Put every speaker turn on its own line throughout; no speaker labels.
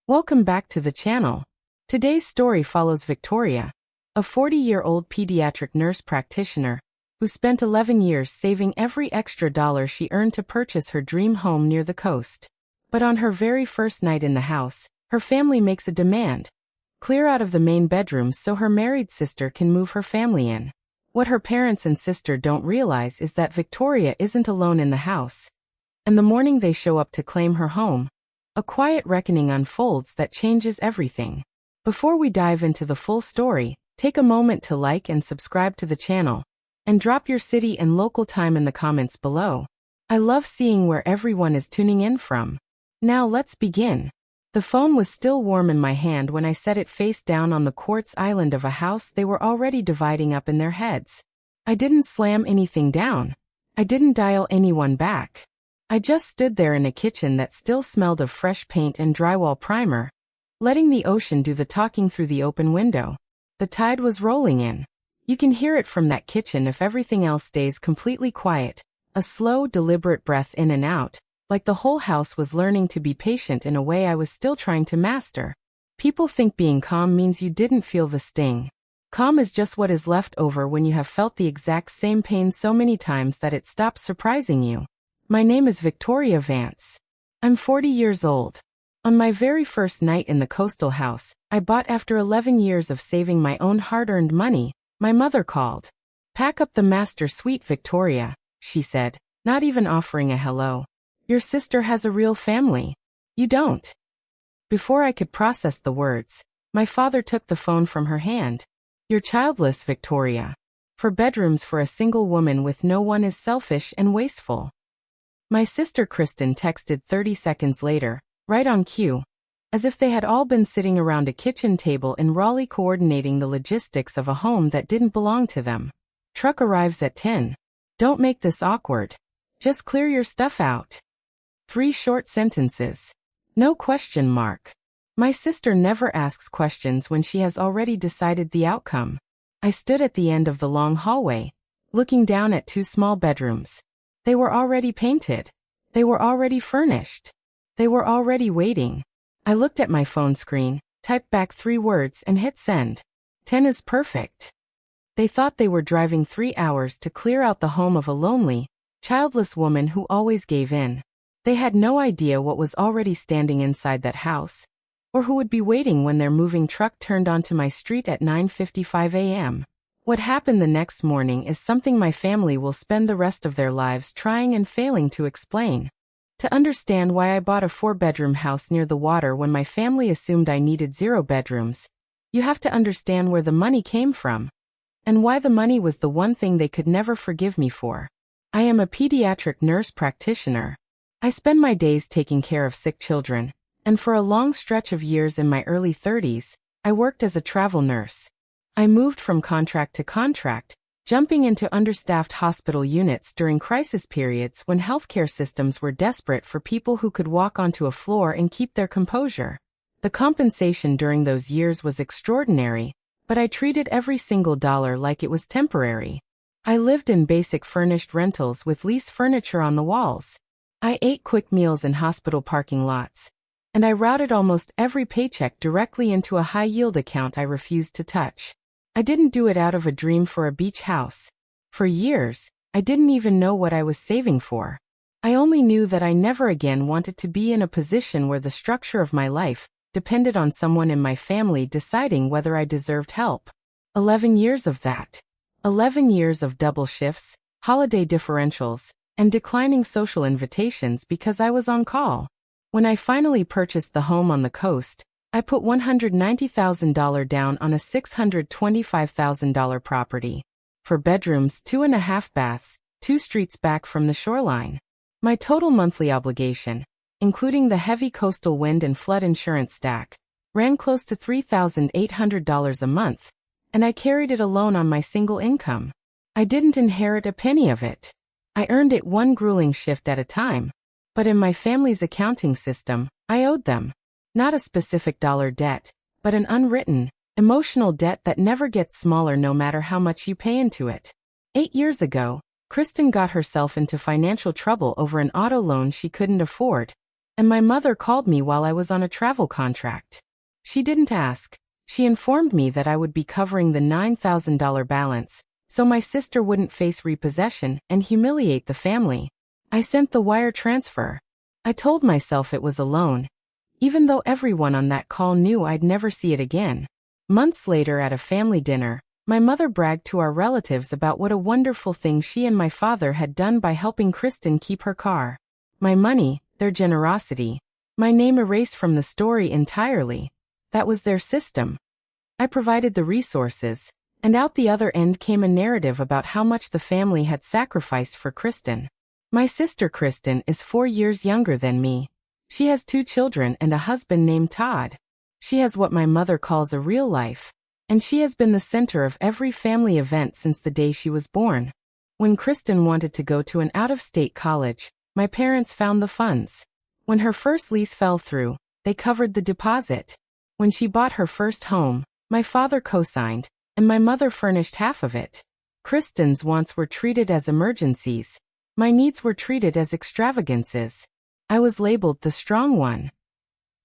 Welcome back to the channel. Today's story follows Victoria, a 40-year-old pediatric nurse practitioner who spent 11 years saving every extra dollar she earned to purchase her dream home near the coast. But on her very first night in the house, her family makes a demand: clear out of the main bedrooms so her married sister can move her family in. What her parents and sister don't realize is that Victoria isn't alone in the house. And the morning they show up to claim her home, a quiet reckoning unfolds that changes everything. Before we dive into the full story, take a moment to like and subscribe to the channel, and drop your city and local time in the comments below. I love seeing where everyone is tuning in from. Now let's begin. The phone was still warm in my hand when I set it face down on the quartz island of a house they were already dividing up in their heads. I didn't slam anything down. I didn't dial anyone back. I just stood there in a kitchen that still smelled of fresh paint and drywall primer, letting the ocean do the talking through the open window. The tide was rolling in. You can hear it from that kitchen if everything else stays completely quiet, a slow, deliberate breath in and out, like the whole house was learning to be patient in a way I was still trying to master. People think being calm means you didn't feel the sting. Calm is just what is left over when you have felt the exact same pain so many times that it stops surprising you. My name is Victoria Vance. I'm 40 years old. On my very first night in the coastal house I bought after 11 years of saving my own hard-earned money, my mother called. "Pack up the master suite, Victoria," she said, not even offering a hello. "Your sister has a real family. You don't." Before I could process the words, my father took the phone from her hand. "You're childless, Victoria. 4 bedrooms for a single woman with no one is selfish and wasteful." My sister Kristen texted 30 seconds later, right on cue, as if they had all been sitting around a kitchen table in Raleigh coordinating the logistics of a home that didn't belong to them. "Truck arrives at 10. Don't make this awkward. Just clear your stuff out." 3 short sentences. No question mark. My sister never asks questions when she has already decided the outcome. I stood at the end of the long hallway, looking down at 2 small bedrooms. They were already painted. They were already furnished. They were already waiting. I looked at my phone screen, typed back 3 words and hit send. 10 is perfect. They thought they were driving 3 hours to clear out the home of a lonely, childless woman who always gave in. They had no idea what was already standing inside that house, or who would be waiting when their moving truck turned onto my street at 9:55 a.m. What happened the next morning is something my family will spend the rest of their lives trying and failing to explain. To understand why I bought a 4-bedroom house near the water when my family assumed I needed 0 bedrooms, you have to understand where the money came from, and why the money was the one thing they could never forgive me for. I am a pediatric nurse practitioner. I spend my days taking care of sick children, and for a long stretch of years in my early 30s, I worked as a travel nurse. I moved from contract to contract, jumping into understaffed hospital units during crisis periods when healthcare systems were desperate for people who could walk onto a floor and keep their composure. The compensation during those years was extraordinary, but I treated every single dollar like it was temporary. I lived in basic furnished rentals with lease furniture on the walls. I ate quick meals in hospital parking lots, and I routed almost every paycheck directly into a high-yield account I refused to touch. I didn't do it out of a dream for a beach house. For years, I didn't even know what I was saving for. I only knew that I never again wanted to be in a position where the structure of my life depended on someone in my family deciding whether I deserved help. 11 years of that. 11 years of double shifts, holiday differentials, and declining social invitations because I was on call. When I finally purchased the home on the coast, I put $190,000 down on a $625,000 property. 4 bedrooms, 2.5 baths, 2 streets back from the shoreline. My total monthly obligation, including the heavy coastal wind and flood insurance stack, ran close to $3,800 a month, and I carried it alone on my single income. I didn't inherit a penny of it. I earned it one grueling shift at a time, but in my family's accounting system, I owed them. Not a specific dollar debt, but an unwritten, emotional debt that never gets smaller no matter how much you pay into it. 8 years ago, Kristen got herself into financial trouble over an auto loan she couldn't afford. and my mother called me while I was on a travel contract. She didn't ask. She informed me that I would be covering the $9,000 balance, so my sister wouldn't face repossession and humiliate the family. I sent the wire transfer. I told myself it was a loan, even though everyone on that call knew I'd never see it again. Months later at a family dinner, my mother bragged to our relatives about what a wonderful thing she and my father had done by helping Kristen keep her car. My money, their generosity. My name erased from the story entirely. That was their system. I provided the resources, and out the other end came a narrative about how much the family had sacrificed for Kristen. My sister Kristen is 4 years younger than me. She has 2 children and a husband named Todd. She has what my mother calls a real life, and she has been the center of every family event since the day she was born. When Kristen wanted to go to an out-of-state college, my parents found the funds. When her first lease fell through, they covered the deposit. When she bought her first home, my father co-signed, and my mother furnished half of it. Kristen's wants were treated as emergencies. My needs were treated as extravagances. I was labeled the strong one.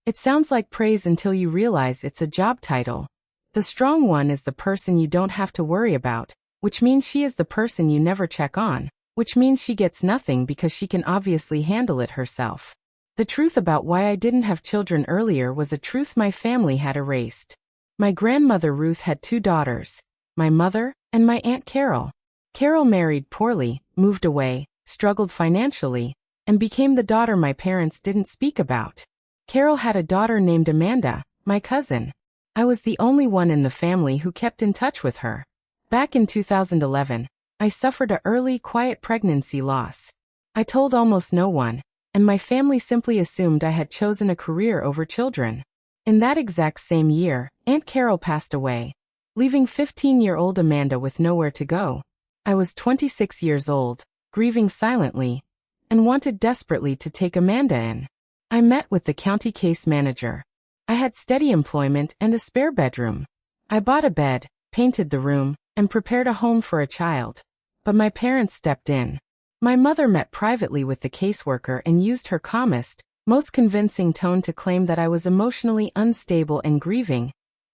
It sounds like praise until you realize it's a job title. The strong one is the person you don't have to worry about, which means she is the person you never check on, which means she gets nothing because she can obviously handle it herself. The truth about why I didn't have children earlier was a truth my family had erased. My grandmother Ruth had 2 daughters, my mother and my Aunt Carol. Carol married poorly, moved away, struggled financially, and became the daughter my parents didn't speak about. Carol had a daughter named Amanda, my cousin. I was the only one in the family who kept in touch with her. Back in 2011, I suffered an early, quiet pregnancy loss. I told almost no one, and my family simply assumed I had chosen a career over children. In that exact same year, Aunt Carol passed away, leaving 15-year-old Amanda with nowhere to go. I was 26 years old, grieving silently, and wanted desperately to take Amanda in. I met with the county case manager. I had steady employment and a spare bedroom. I bought a bed, painted the room, and prepared a home for a child. But my parents stepped in. My mother met privately with the caseworker and used her calmest, most convincing tone to claim that I was emotionally unstable and grieving,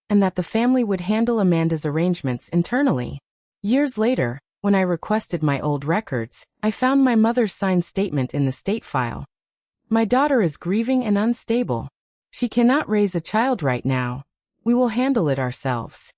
and that the family would handle Amanda's arrangements internally. Years later, when I requested my old records, I found my mother's signed statement in the state file. My daughter is grieving and unstable. She cannot raise a child right now. We will handle it ourselves.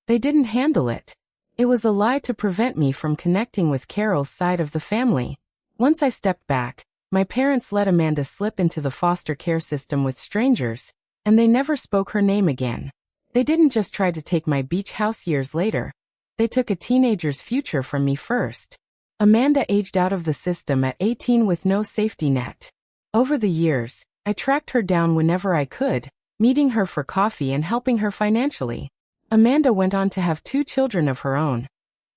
They didn't handle it. It was a lie to prevent me from connecting with Carol's side of the family. Once I stepped back, my parents let Amanda slip into the foster care system with strangers, and they never spoke her name again. They didn't just try to take my beach house years later. They took a teenager's future from me first. Amanda aged out of the system at 18 with no safety net. Over the years, I tracked her down whenever I could, meeting her for coffee and helping her financially. Amanda went on to have 2 children of her own,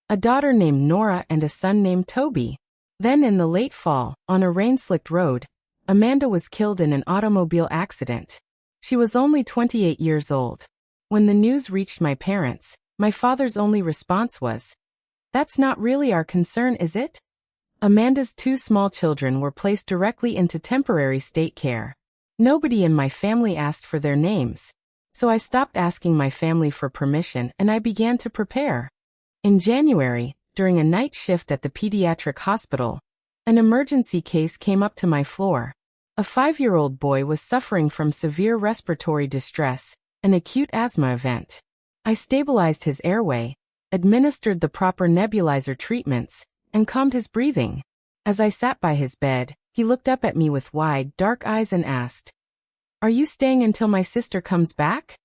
a daughter named Nora and a son named Toby. Then in the late fall, on a rain-slicked road, Amanda was killed in an automobile accident. She was only 28 years old. When the news reached my parents, my father's only response was, "That's not really our concern, is it?" Amanda's 2 small children were placed directly into temporary state care. Nobody in my family asked for their names, so I stopped asking my family for permission and I began to prepare. In January, during a night shift at the pediatric hospital, an emergency case came up to my floor. A 5-year-old boy was suffering from severe respiratory distress, an acute asthma event. I stabilized his airway, administered the proper nebulizer treatments, and calmed his breathing. As I sat by his bed, he looked up at me with wide, dark eyes and asked, "Are you staying until my sister comes back?"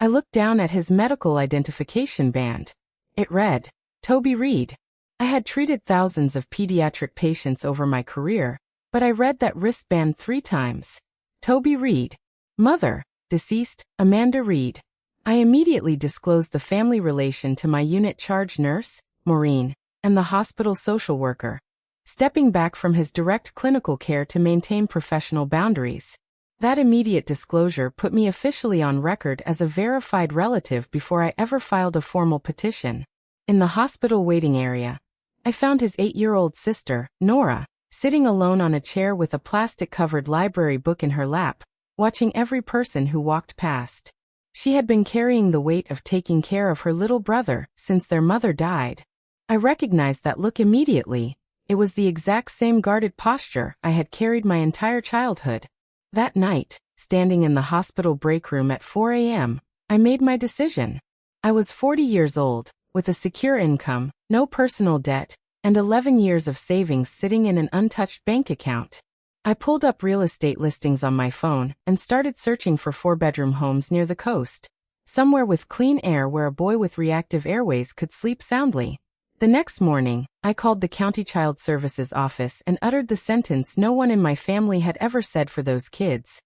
I looked down at his medical identification band. It read, Toby Reed. I had treated thousands of pediatric patients over my career, but I read that wristband 3 times. Toby Reed. Mother, deceased, Amanda Reed. I immediately disclosed the family relation to my unit charge nurse, Maureen, and the hospital social worker, stepping back from his direct clinical care to maintain professional boundaries. That immediate disclosure put me officially on record as a verified relative before I ever filed a formal petition. In the hospital waiting area, I found his 8-year-old sister, Nora, sitting alone on a chair with a plastic-covered library book in her lap, watching every person who walked past. She had been carrying the weight of taking care of her little brother since their mother died. I recognized that look immediately. It was the exact same guarded posture I had carried my entire childhood. That night, standing in the hospital break room at 4 a.m., I made my decision. I was 40 years old, with a secure income, no personal debt, and 11 years of savings sitting in an untouched bank account. I pulled up real estate listings on my phone and started searching for 4-bedroom homes near the coast, somewhere with clean air where a boy with reactive airways could sleep soundly. The next morning, I called the County Child Services office and uttered the sentence no one in my family had ever said for those kids.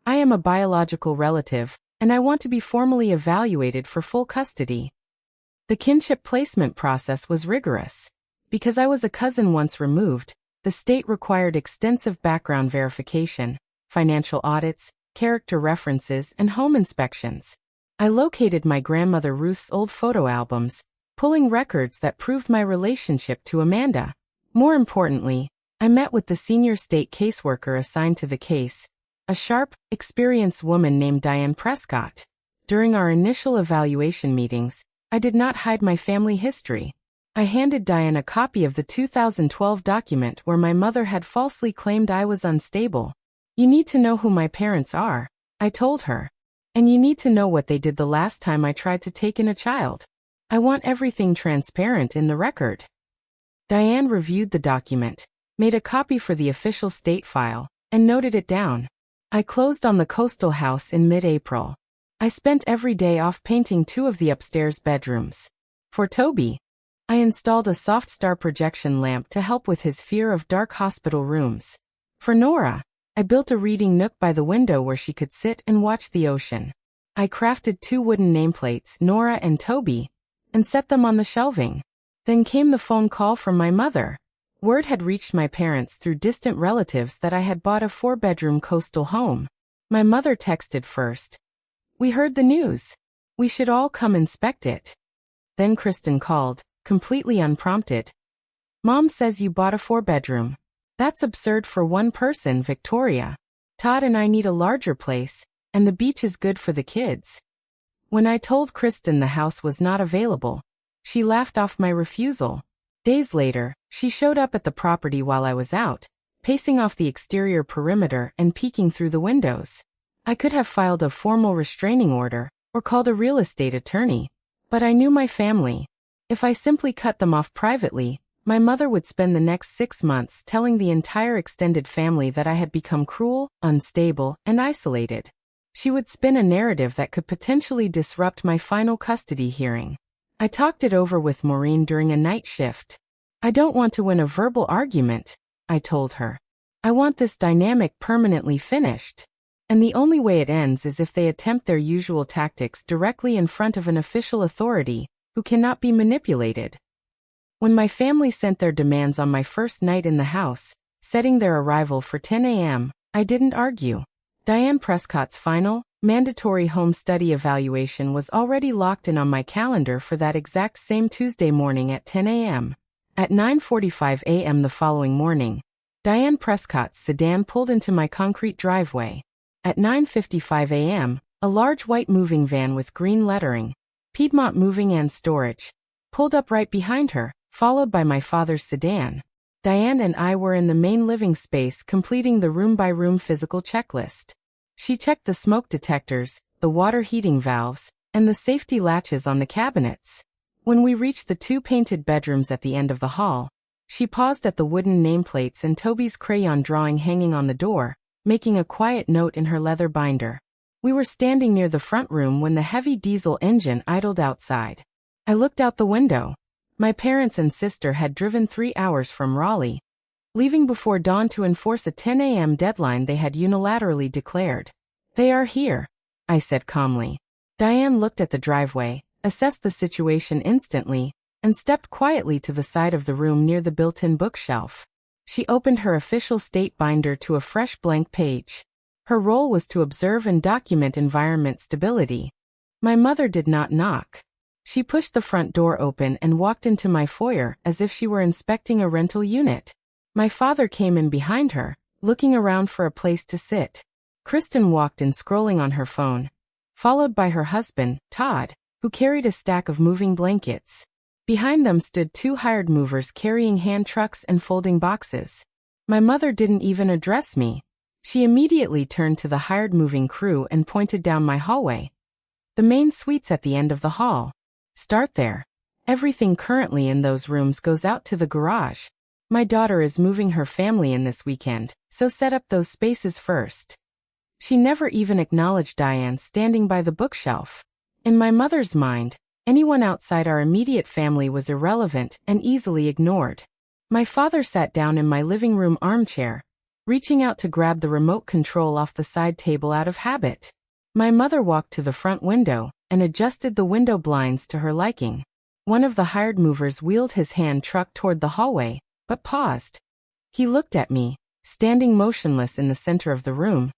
I am a biological relative, and I want to be formally evaluated for full custody. The kinship placement process was rigorous. Because I was a cousin once removed, the state required extensive background verification, financial audits, character references, and home inspections. I located my grandmother Ruth's old photo albums, pulling records that proved my relationship to Amanda. More importantly, I met with the senior state caseworker assigned to the case, a sharp, experienced woman named Diane Prescott. During our initial evaluation meetings, I did not hide my family history. I handed Diane a copy of the 2012 document where my mother had falsely claimed I was unstable. You need to know who my parents are, I told her. And you need to know what they did the last time I tried to take in a child. I want everything transparent in the record. Diane reviewed the document, made a copy for the official state file, and noted it down. I closed on the coastal house in mid-April. I spent every day off painting 2 of the upstairs bedrooms. For Toby, I installed a soft star projection lamp to help with his fear of dark hospital rooms. For Nora, I built a reading nook by the window where she could sit and watch the ocean. I crafted 2 wooden nameplates, Nora and Toby, and set them on the shelving. Then came the phone call from my mother. Word had reached my parents through distant relatives that I had bought a 4-bedroom coastal home. My mother texted first. "We heard the news. We should all come inspect it." Then Kristen called, completely unprompted. "Mom says you bought a 4-bedroom. That's absurd for one person, Victoria. Todd and I need a larger place, and the beach is good for the kids." When I told Kristen the house was not available, she laughed off my refusal. Days later, she showed up at the property while I was out, pacing off the exterior perimeter and peeking through the windows. I could have filed a formal restraining order or called a real estate attorney, but I knew my family. If I simply cut them off privately, my mother would spend the next 6 months telling the entire extended family that I had become cruel, unstable, and isolated. She would spin a narrative that could potentially disrupt my final custody hearing. I talked it over with Maureen during a night shift. "I don't want to win a verbal argument," I told her. "I want this dynamic permanently finished. And the only way it ends is if they attempt their usual tactics directly in front of an official authority who cannot be manipulated." When my family sent their demands on my first night in the house, setting their arrival for 10 a.m., I didn't argue. Diane Prescott's final, mandatory home study evaluation was already locked in on my calendar for that exact same Tuesday morning at 10 a.m. At 9:45 a.m. the following morning, Diane Prescott's sedan pulled into my concrete driveway. At 9:55 a.m., a large white moving van with green lettering, Piedmont Moving and Storage, pulled up right behind her, followed by my father's sedan. Diane and I were in the main living space completing the room-by-room physical checklist. She checked the smoke detectors, the water heating valves, and the safety latches on the cabinets. When we reached the 2 painted bedrooms at the end of the hall, she paused at the wooden nameplates and Toby's crayon drawing hanging on the door, making a quiet note in her leather binder. We were standing near the front room when the heavy diesel engine idled outside. I looked out the window. My parents and sister had driven 3 hours from Raleigh, leaving before dawn to enforce a 10 a.m. deadline they had unilaterally declared. "They are here," I said calmly. Diane looked at the driveway, assessed the situation instantly, and stepped quietly to the side of the room near the built-in bookshelf. She opened her official state binder to a fresh blank page. Her role was to observe and document environment stability. My mother did not knock. She pushed the front door open and walked into my foyer as if she were inspecting a rental unit. My father came in behind her, looking around for a place to sit. Kristen walked in scrolling on her phone, followed by her husband, Todd, who carried a stack of moving blankets. Behind them stood two hired movers carrying hand trucks and folding boxes. My mother didn't even address me. She immediately turned to the hired moving crew and pointed down my hallway. The main suite's at the end of the hall. Start there. Everything currently in those rooms goes out to the garage. My daughter is moving her family in this weekend, so set up those spaces first. She never even acknowledged Diane standing by the bookshelf. In my mother's mind, anyone outside our immediate family was irrelevant and easily ignored. My father sat down in my living room armchair, reaching out to grab the remote control off the side table out of habit. My mother walked to the front window and adjusted the window blinds to her liking. One of the hired movers wheeled his hand truck toward the hallway, but paused. He looked at me, standing motionless in the center of the room,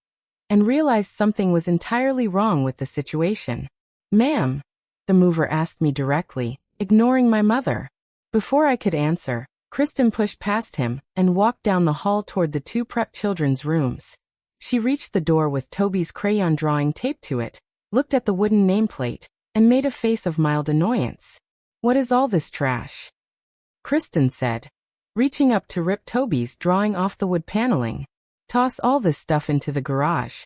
and realized something was entirely wrong with the situation. "Ma'am?" the mover asked me directly, ignoring my mother. Before I could answer, Kristen pushed past him and walked down the hall toward the two prep children's rooms. She reached the door with Toby's crayon drawing taped to it, looked at the wooden nameplate, and made a face of mild annoyance. "What is all this trash?" Kristen said, reaching up to rip Toby's drawing off the wood paneling. "Toss all this stuff into the garage."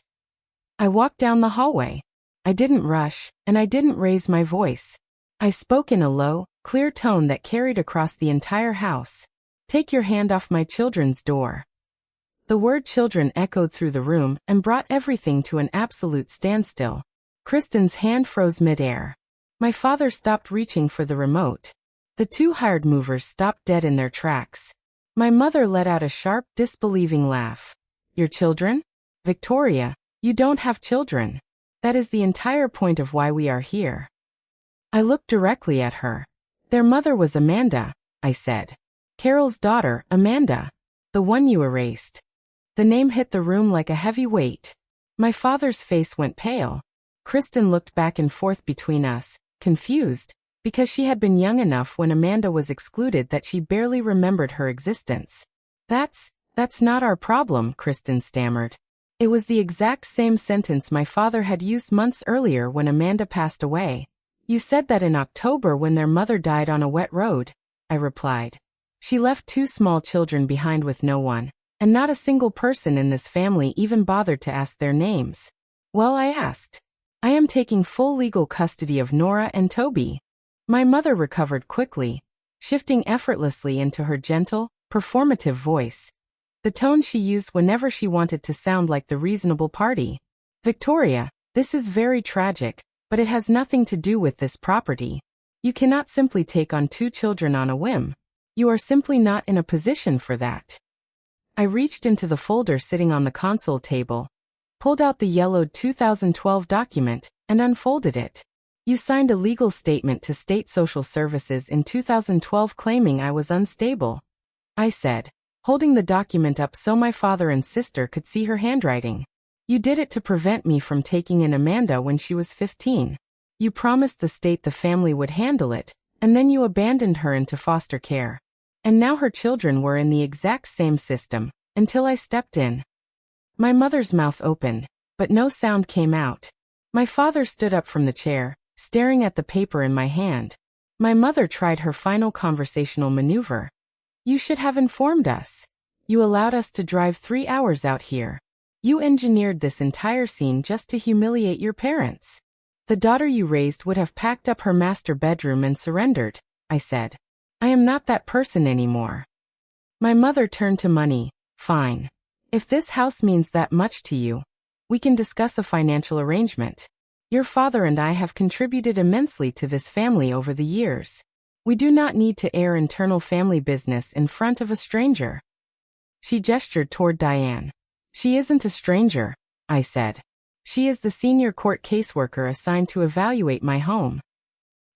I walked down the hallway. I didn't rush, and I didn't raise my voice. I spoke in a low, clear tone that carried across the entire house. "Take your hand off my children's door." The word children echoed through the room and brought everything to an absolute standstill. Kristen's hand froze midair. My father stopped reaching for the remote. The two hired movers stopped dead in their tracks. My mother let out a sharp, disbelieving laugh. "Your children? Victoria, you don't have children. That is the entire point of why we are here." I looked directly at her. "Their mother was Amanda," I said. "Carol's daughter, Amanda. The one you erased." The name hit the room like a heavy weight. My father's face went pale. Kristen looked back and forth between us, confused, because she had been young enough when Amanda was excluded that she barely remembered her existence. That's not our problem," Kristen stammered. It was the exact same sentence my father had used months earlier when Amanda passed away. "You said that in October when their mother died on a wet road," I replied. "She left two small children behind with no one, and not a single person in this family even bothered to ask their names." "Well," I asked. "I am taking full legal custody of Nora and Toby." My mother recovered quickly, shifting effortlessly into her gentle, performative voice, the tone she used whenever she wanted to sound like the reasonable party. "Victoria, this is very tragic, but it has nothing to do with this property. You cannot simply take on two children on a whim. You are simply not in a position for that." I reached into the folder sitting on the console table, pulled out the yellowed 2012 document, and unfolded it. "You signed a legal statement to State Social Services in 2012 claiming I was unstable," I said, holding the document up so my father and sister could see her handwriting. "You did it to prevent me from taking in Amanda when she was 15. You promised the state the family would handle it, and then you abandoned her into foster care. And now her children were in the exact same system, until I stepped in." My mother's mouth opened, but no sound came out. My father stood up from the chair, staring at the paper in my hand. My mother tried her final conversational maneuver. "You should have informed us. You allowed us to drive 3 hours out here. You engineered this entire scene just to humiliate your parents. The daughter you raised would have packed up her master bedroom and surrendered," I said. "I am not that person anymore." My mother turned to money. "Fine. If this house means that much to you, we can discuss a financial arrangement. Your father and I have contributed immensely to this family over the years. We do not need to air internal family business in front of a stranger." She gestured toward Diane. "She isn't a stranger," I said. "She is the senior court caseworker assigned to evaluate my home."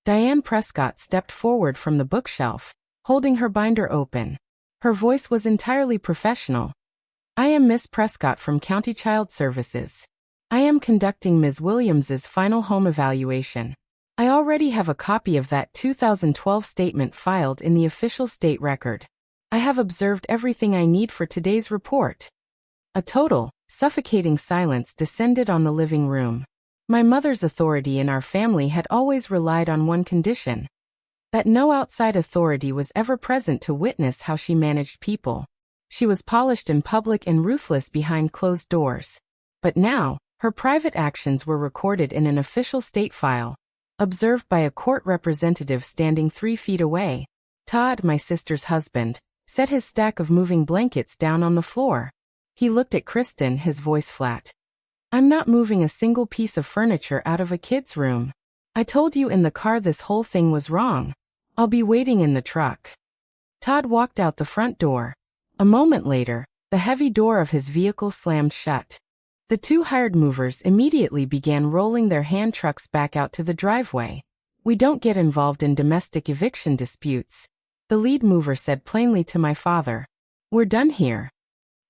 Diane Prescott stepped forward from the bookshelf, holding her binder open. Her voice was entirely professional. "I am Miss Prescott from County Child Services. I am conducting Ms. Williams's final home evaluation. I already have a copy of that 2012 statement filed in the official state record. I have observed everything I need for today's report. A total, suffocating silence descended on the living room. My mother's authority in our family had always relied on one condition: that no outside authority was ever present to witness how she managed people. She was polished in public and ruthless behind closed doors. But now, her private actions were recorded in an official state file, observed by a court representative standing 3 feet away. Todd, my sister's husband, set his stack of moving blankets down on the floor. He looked at Kristen, his voice flat. I'm not moving a single piece of furniture out of a kid's room. I told you in the car this whole thing was wrong. I'll be waiting in the truck. Todd walked out the front door. A moment later, the heavy door of his vehicle slammed shut. The 2 hired movers immediately began rolling their hand trucks back out to the driveway. We don't get involved in domestic eviction disputes, the lead mover said plainly to my father. We're done here.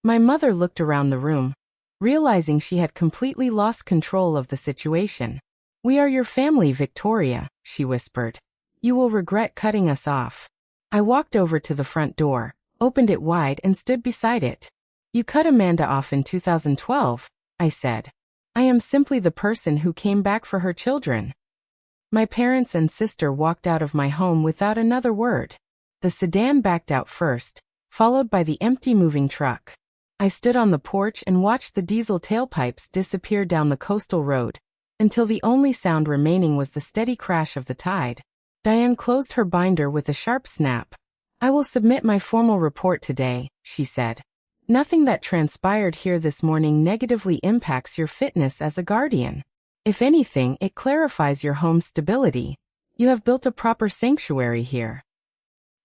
My mother looked around the room, realizing she had completely lost control of the situation. We are your family, Victoria, she whispered. You will regret cutting us off. I walked over to the front door, opened it wide and stood beside it. You cut Amanda off in 2012, I said. I am simply the person who came back for her children. My parents and sister walked out of my home without another word. The sedan backed out first, followed by the empty moving truck. I stood on the porch and watched the diesel tailpipes disappear down the coastal road, until the only sound remaining was the steady crash of the tide. Diane closed her binder with a sharp snap. I will submit my formal report today, she said. Nothing that transpired here this morning negatively impacts your fitness as a guardian. If anything, it clarifies your home's stability. You have built a proper sanctuary here.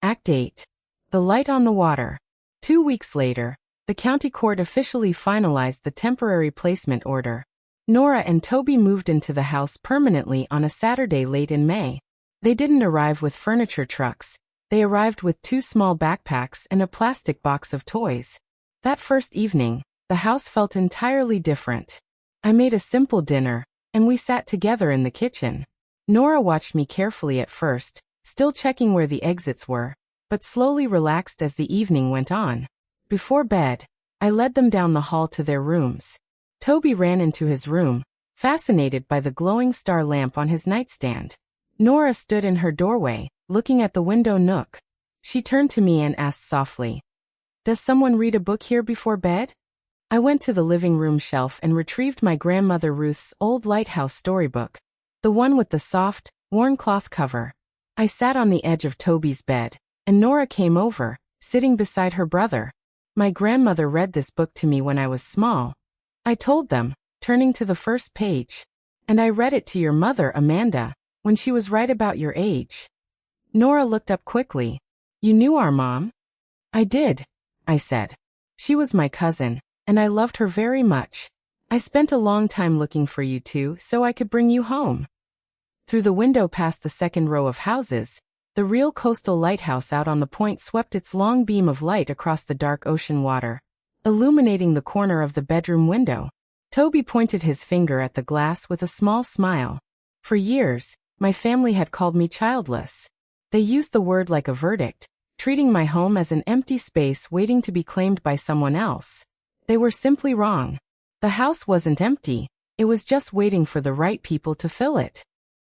Act 8. The Light on the Water. 2 weeks later, the county court officially finalized the temporary placement order. Nora and Toby moved into the house permanently on a Saturday late in May. They didn't arrive with furniture trucks. They arrived with 2 small backpacks and a plastic box of toys. That first evening, the house felt entirely different. I made a simple dinner, and we sat together in the kitchen. Nora watched me carefully at first, still checking where the exits were, but slowly relaxed as the evening went on. Before bed, I led them down the hall to their rooms. Toby ran into his room, fascinated by the glowing star lamp on his nightstand. Nora stood in her doorway, looking at the window nook. She turned to me and asked softly, "Does someone read a book here before bed?" I went to the living room shelf and retrieved my grandmother Ruth's old lighthouse storybook, the one with the soft, worn cloth cover. I sat on the edge of Toby's bed, and Nora came over, sitting beside her brother. My grandmother read this book to me when I was small. I told them, turning to the first page. And I read it to your mother, Amanda, when she was right about your age. Nora looked up quickly. You knew our mom? I did, I said. She was my cousin, and I loved her very much. I spent a long time looking for you two so I could bring you home. Through the window past the second row of houses, the real coastal lighthouse out on the point swept its long beam of light across the dark ocean water, illuminating the corner of the bedroom window. Toby pointed his finger at the glass with a small smile. For years, my family had called me childless. They used the word like a verdict, treating my home as an empty space waiting to be claimed by someone else. They were simply wrong. The house wasn't empty, it was just waiting for the right people to fill it.